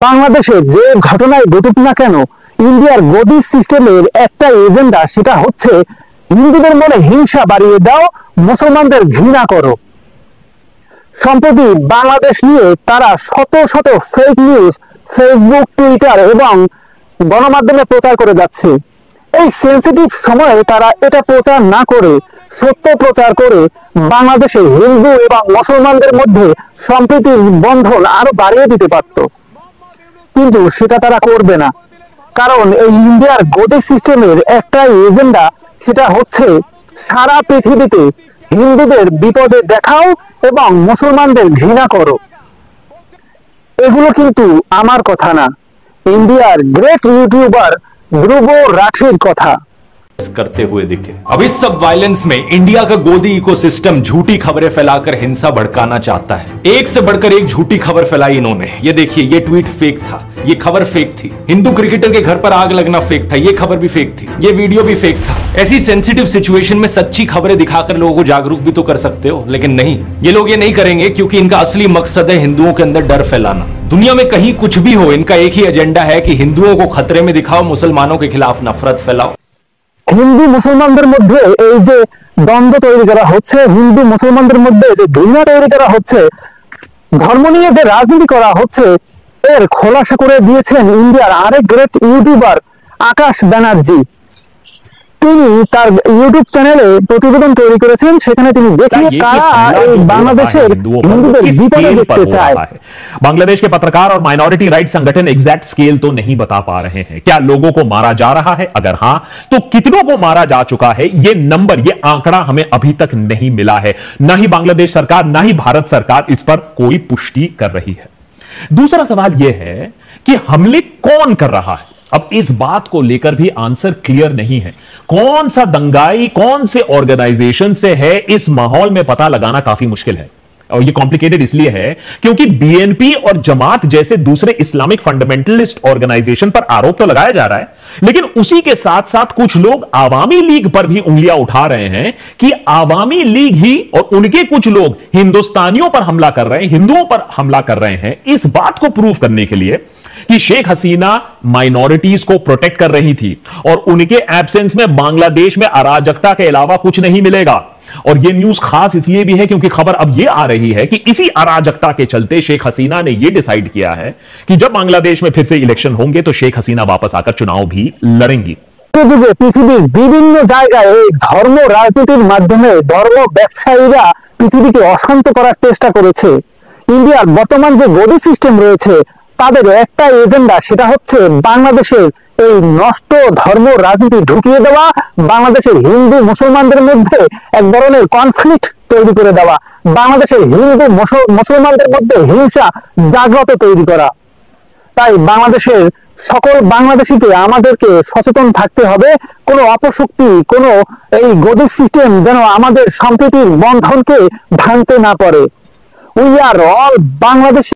বাংলাদেশে যে ঘটনায় ঘটুক না কেন, ইন্ডিয়ার গদি সিস্টেমের একটা এজেন্ডা, সেটা হচ্ছে হিন্দুদের মনে হিংসা বাড়িয়ে দাও, মুসলমানদের ঘৃণা করো। সম্প্রতি বাংলাদেশ নিয়ে তারা শত শত ফেক নিউজ ফেসবুক, টুইটার এবং গণমাধ্যমে প্রচার করে যাচ্ছে। এই সেন্সিটিভ সময়ে তারা এটা প্রচার না করে সত্য প্রচার করে বাংলাদেশে হিন্দু এবং মুসলমানদের মধ্যে সম্প্রীতির বন্ধন আরো বাড়িয়ে দিতে পারত, কিন্তু সেটা তারা করবে না। কারণ এই ইন্ডিয়ার গদি সিস্টেমের একটাই এজেন্ডা, সেটা হচ্ছে সারা পৃথিবীতে হিন্দুদের বিপদে দেখাও এবং মুসলমানদের ঘৃণা করো। এগুলো কিন্তু আমার কথা না, इंडिया ग्रेट यूट्यूबर ध्रुव राठीर कथा करते हुए दिखे। अब इस सब वायलेंस में इंडिया का गोदी इकोसिस्टम झूठी खबरें फैलाकर हिंसा भड़काना चाहता है। एक से बढ़कर एक झूठी खबर फैलाई इन्होंने। ये देखिए, ये ट्वीट फेक था, ये खबर फेक थी। हिंदू क्रिकेटर के घर पर आग लगना फेक था, ये खबर भी फेक थी, ये वीडियो भी फेक था। ऐसी सेंसिटिव सिचुएशन में सच्ची खबरें दिखाकर लोगों को जागरूक भी तो कर सकते हो, लेकिन नहीं, ये लोग ये नहीं करेंगे क्योंकि इनका असली मकसद है हिंदुओं के अंदर डर फैलाना। दुनिया में कहीं कुछ भी हो, इनका एक ही एजेंडा है कि हिंदुओं को खतरे में दिखाओ, मुसलमानों के खिलाफ नफरत फैलाओ। হিন্দু মুসলমানদের মধ্যে এই যে দ্বন্দ্ব তৈরি করা হচ্ছে, হিন্দু মুসলমানদের মধ্যে যে ঘৃণা তৈরি করা হচ্ছে, ধর্ম নিয়ে যে রাজনীতি করা হচ্ছে, এর খোলাসা করে দিয়েছেন ইন্ডিয়ার আরেক গ্রেট ইউটিউবার আকাশ ব্যানার্জি। তিনি তার ইউটিউব চ্যানেলে প্রতিবেদন তৈরি করেছেন, সেখানে তিনি দেখিয়ে কারা এই বাংলাদেশের হিন্দুদের বিপদে দেখতে চায়। बांग्लादेश के पत्रकार और माइनॉरिटी राइट संगठन एग्जैक्ट स्केल तो नहीं बता पा रहे हैं। क्या लोगों को मारा जा रहा है? अगर हां, तो कितनों को मारा जा चुका है? ये नंबर, ये आंकड़ा हमें अभी तक नहीं मिला है। ना ही बांग्लादेश सरकार, ना ही भारत सरकार इस पर कोई पुष्टि कर रही है। दूसरा सवाल यह है कि हमले कौन कर रहा है? अब इस बात को लेकर भी आंसर क्लियर नहीं है। कौन सा दंगाई कौन से ऑर्गेनाइजेशन से है, इस माहौल में पता लगाना काफी मुश्किल है। और ये कॉम्प्लिकेटेड इसलिए है क्योंकि बीएनपी और जमात जैसे दूसरे इस्लामिक फंडामेंटलिस्ट ऑर्गेनाइजेशन पर आरोप तो लगाया जा रहा है, लेकिन उसी के साथ साथ कुछ लोग आवामी लीग पर भी उंगलियां उठा रहे हैं कि आवामी लीग ही और उनके कुछ लोग हिंदुस्तानियों पर हमला कर रहे हैं, हिंदुओं पर हमला कर रहे हैं। इस बात को प्रूव करने के लिए कि शेख हसीना माइनॉरिटीज को प्रोटेक्ट कर रही थी और उनके एब्सेंस में बांग्लादेश में अराजकता के अलावा कुछ नहीं मिलेगा। और यह न्यूज खास इसलिए भी है क्योंकि खबर अब यह आ रही है कि इसी अराजकता के चलते शेख हसीना ने यह डिसाइड किया है कि जब बांग्लादेश में फिर से इलेक्शन होंगे तो शेख हसीना वापस आकर चुनाव भी लड़ेंगी। পৃথিবীর বিভিন্ন জায়গায় এই ধর্ম রাজনীতির মাধ্যমে ধর্ম ব্যবসায়ীরা পৃথিবীকে অশান্ত করার চেষ্টা করেছে। ইন্ডিয়ার বর্তমান যে গদি সিস্টেম রয়েছে, তাদের একটা এজেন্ডা, সেটা হচ্ছে বাংলাদেশের এই নষ্ট ধর্ম রাজনীতি ঢুকিয়ে দেওয়া, বাংলাদেশের হিন্দু মুসলমানদের মধ্যে এক ধরনের কনফ্লিক্ট তৈরি করে দেওয়া, বাংলাদেশের হিন্দু মুসলমানদের মধ্যে হিংসা জাগ্রত তৈরি করা। তাই বাংলাদেশের সকল বাংলাদেশিকে আমাদেরকে সচেতন থাকতে হবে, কোনো অপশক্তি, কোনো এই গদি সিস্টেম যেন আমাদের সম্প্রীতির বন্ধনকে ভাঙতে না পারে। We are all Bangladesh.